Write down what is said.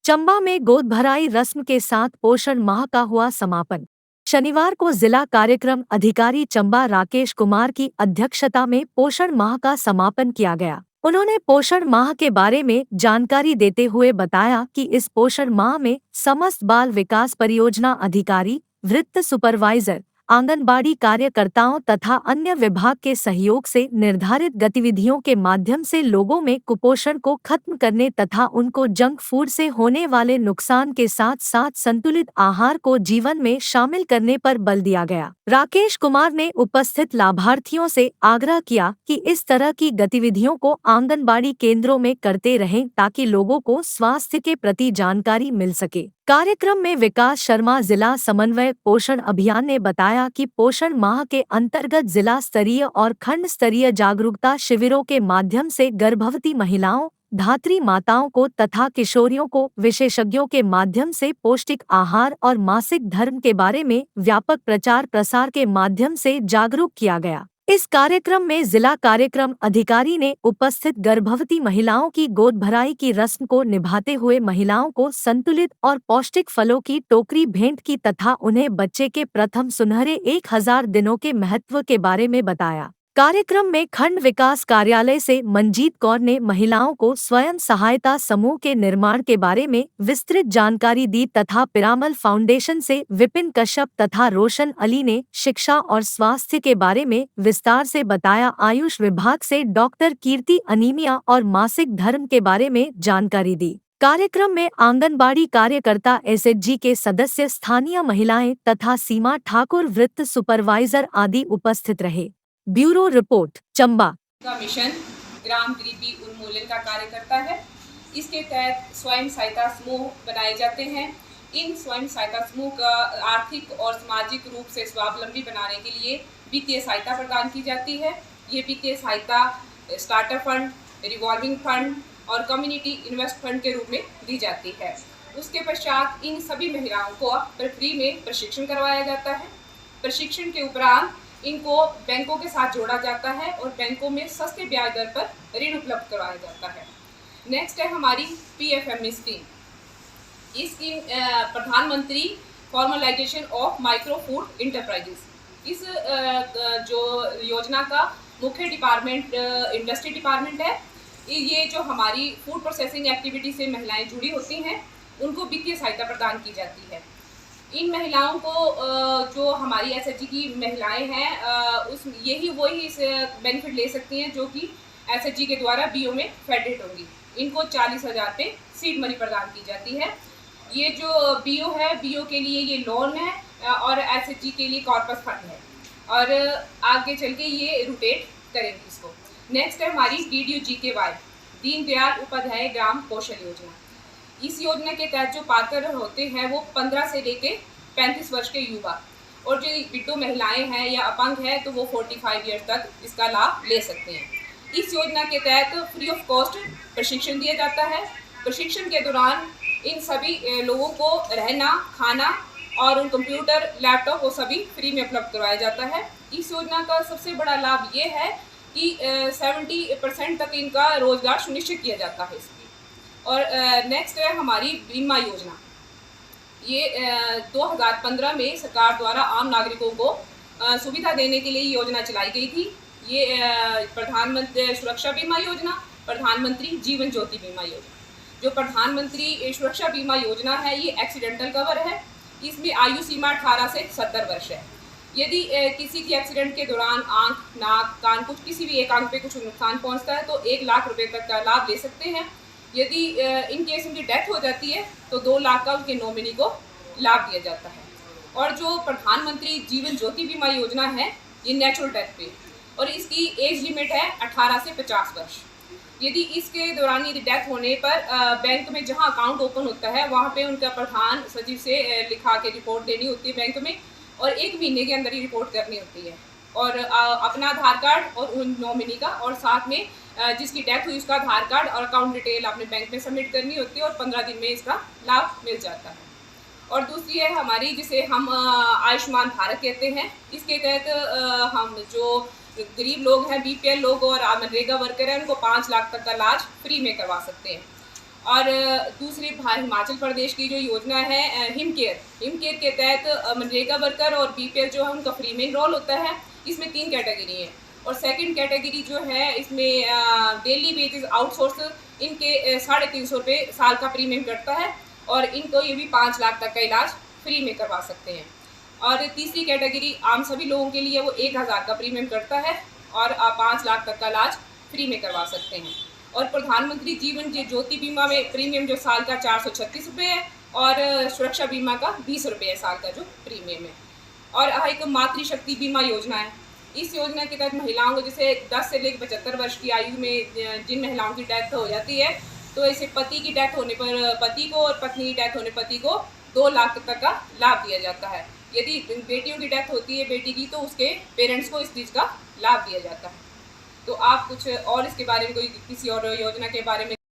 चंबा में गोद भराई रस्म के साथ पोषण माह का हुआ समापन। शनिवार को जिला कार्यक्रम अधिकारी चंबा राकेश कुमार की अध्यक्षता में पोषण माह का समापन किया गया। उन्होंने पोषण माह के बारे में जानकारी देते हुए बताया कि इस पोषण माह में समस्त बाल विकास परियोजना अधिकारी, वृत्त सुपरवाइजर, आंगनबाड़ी कार्यकर्ताओं तथा अन्य विभाग के सहयोग से निर्धारित गतिविधियों के माध्यम से लोगों में कुपोषण को खत्म करने तथा उनको जंक फूड से होने वाले नुकसान के साथ साथ संतुलित आहार को जीवन में शामिल करने पर बल दिया गया। राकेश कुमार ने उपस्थित लाभार्थियों से आग्रह किया कि इस तरह की गतिविधियों को आंगनबाड़ी केंद्रों में करते रहें ताकि लोगों को स्वास्थ्य के प्रति जानकारी मिल सके। कार्यक्रम में विकास शर्मा, जिला समन्वयक पोषण अभियान, ने बताया कि पोषण माह के अंतर्गत जिला स्तरीय और खंड स्तरीय जागरूकता शिविरों के माध्यम से गर्भवती महिलाओं, धात्री माताओं को तथा किशोरियों को विशेषज्ञों के माध्यम से पौष्टिक आहार और मासिक धर्म के बारे में व्यापक प्रचार प्रसार के माध्यम से जागरूक किया गया। इस कार्यक्रम में जिला कार्यक्रम अधिकारी ने उपस्थित गर्भवती महिलाओं की गोद भराई की रस्म को निभाते हुए महिलाओं को संतुलित और पौष्टिक फलों की टोकरी भेंट की तथा उन्हें बच्चे के प्रथम सुनहरे 1000 दिनों के महत्व के बारे में बताया। कार्यक्रम में खंड विकास कार्यालय से मंजीत कौर ने महिलाओं को स्वयं सहायता समूह के निर्माण के बारे में विस्तृत जानकारी दी तथा पिरामल फाउंडेशन से विपिन कश्यप तथा रोशन अली ने शिक्षा और स्वास्थ्य के बारे में विस्तार से बताया। आयुष विभाग से डॉक्टर कीर्ति अनीमिया और मासिक धर्म के बारे में जानकारी दी। कार्यक्रम में आंगनबाड़ी कार्यकर्ता, एसएचजी के सदस्य, स्थानीय महिलाएं तथा सीमा ठाकुर, वृत्त सुपरवाइजर आदि उपस्थित रहे। Bureau report, Chamba. का मिशन ग्राम गरीबी उन्मूलन का कार्य करता है। इसके तहत स्वयं सहायता समूह बनाए जाते हैं। इन स्वयं सहायता समूह का आर्थिक और सामाजिक रूप से स्वावलंबी बनाने के लिए वित्तीय सहायता प्रदान की जाती है। ये वित्तीय सहायता स्टार्टअप फंड, रिवॉल्विंग फंड और कम्युनिटी इन्वेस्ट फंड के रूप में दी जाती है। उसके पश्चात इन सभी महिलाओं को फ्री में प्रशिक्षण करवाया जाता है। प्रशिक्षण के उपरांत इनको बैंकों के साथ जोड़ा जाता है और बैंकों में सस्ते ब्याज दर पर ऋण उपलब्ध करवाया जाता है। नेक्स्ट है हमारी पीएफएमई स्कीम। इस स्कीम प्रधानमंत्री formalisation of micro food enterprises. इस जो योजना का मुख्य डिपार्टमेंट इंडस्ट्री डिपार्टमेंट है। ये जो हमारी फूड प्रोसेसिंग एक्टिविटी से महिलाएं जुड़ी होती हैं उनको वित्तीय सहायता प्रदान की जाती है। इन महिलाओं को जो हमारी एसएचजी की महिलाएं हैं वही इस बेनिफिट ले सकती हैं जो कि एसएचजी के द्वारा बीओ में फेडेड होंगी। इनको 40,000 पे सीड मनी प्रदान की जाती है। ये जो बीओ है, बीओ के लिए ये लोन है और एसएचजी के लिए कॉर्पस फंड है और आगे चल के ये रोटेट करेंगी इसको। नेक्स्ट है हमारी DDU-GKY, दीनदयाल उपाध्याय ग्राम कौशल योजना। इस योजना के तहत जो पात्र होते हैं वो 15 से लेके 35 वर्ष के युवा और जो विडो महिलाएं हैं या अपंग है तो वो 45 ईयर तक इसका लाभ ले सकते हैं। इस योजना के तहत फ्री ऑफ कॉस्ट प्रशिक्षण दिया जाता है। प्रशिक्षण के दौरान इन सभी लोगों को रहना, खाना और कंप्यूटर, लैपटॉप वो सभी फ्री में उपलब्ध करवाया जाता है। इस योजना का सबसे बड़ा लाभ ये है कि 70% तक इनका रोजगार सुनिश्चित किया जाता है इसमें। और नेक्स्ट है हमारी बीमा योजना। ये 2015 में सरकार द्वारा आम नागरिकों को सुविधा देने के लिए योजना चलाई गई थी। ये प्रधानमंत्री सुरक्षा बीमा योजना, प्रधानमंत्री जीवन ज्योति बीमा योजना। जो प्रधानमंत्री सुरक्षा बीमा योजना है ये एक्सीडेंटल कवर है। इसमें आयु सीमा 18 से 70 वर्ष है। यदि किसी की एक्सीडेंट के दौरान आँख, नाक, कान, किसी भी एक आंख पे कुछ नुकसान पहुँचता है तो 1 लाख रुपये तक का लाभ ले सकते हैं। यदि इन केस उनकी डेथ हो जाती है तो 2 लाख का उनके नॉमिनी को लाभ दिया जाता है। और जो प्रधानमंत्री जीवन ज्योति बीमा योजना है ये नेचुरल डेथ पे और इसकी एज लिमिट है 18 से 50 वर्ष। यदि इसके दौरान यदि डेथ होने पर बैंक में जहां अकाउंट ओपन होता है वहां पे उनका प्रधान सचिव से लिखा के रिपोर्ट देनी होती है बैंक में और 1 महीने के अंदर ही रिपोर्ट करनी होती है और अपना आधार कार्ड और उन नॉमिनी का और साथ में जिसकी डेथ हुई उसका आधार कार्ड और अकाउंट डिटेल अपने बैंक में सबमिट करनी होती है और 15 दिन में इसका लाभ मिल जाता है। और दूसरी है हमारी जिसे हम आयुष्मान भारत कहते हैं। इसके तहत हम जो गरीब लोग हैं, बीपीएल लोग और मनरेगा वर्कर हैं उनको 5 लाख तक का इलाज फ्री में करवा सकते हैं। और दूसरी हिमाचल प्रदेश की जो योजना है हिम केयर के तहत मनरेगा वर्कर और बीपीएल जो है उनका फ्री में इनरोल होता है। इसमें 3 कैटेगरी है और सेकंड कैटेगरी जो है इसमें डेली वेजेस आउटसोर्स इनके 350 रुपये साल का प्रीमियम कटता है और इनको ये भी 5 लाख तक का इलाज फ्री में करवा सकते हैं। और तीसरी कैटेगरी आम सभी लोगों के लिए वो 1000 का प्रीमियम कटता है और आप 5 लाख तक का इलाज फ्री में करवा सकते हैं। और प्रधानमंत्री जीवन ज्योति बीमा में प्रीमियम जो साल का 436 रुपये है और सुरक्षा बीमा का 20 रुपये है साल का जो प्रीमियम है। और एक मातृशक्ति बीमा योजना है। इस योजना के तहत महिलाओं को जैसे 10 से लेकर 75 वर्ष की आयु में जिन महिलाओं की डेथ हो जाती है तो ऐसे पति की डेथ होने पर पति को और पत्नी की डेथ होने पति को 2 लाख तक का लाभ दिया जाता है। यदि बेटियों की डेथ होती है बेटी की तो उसके पेरेंट्स को इस चीज़ का लाभ दिया जाता है। तो आप कुछ और इसके बारे में कोई किसी और योजना के बारे में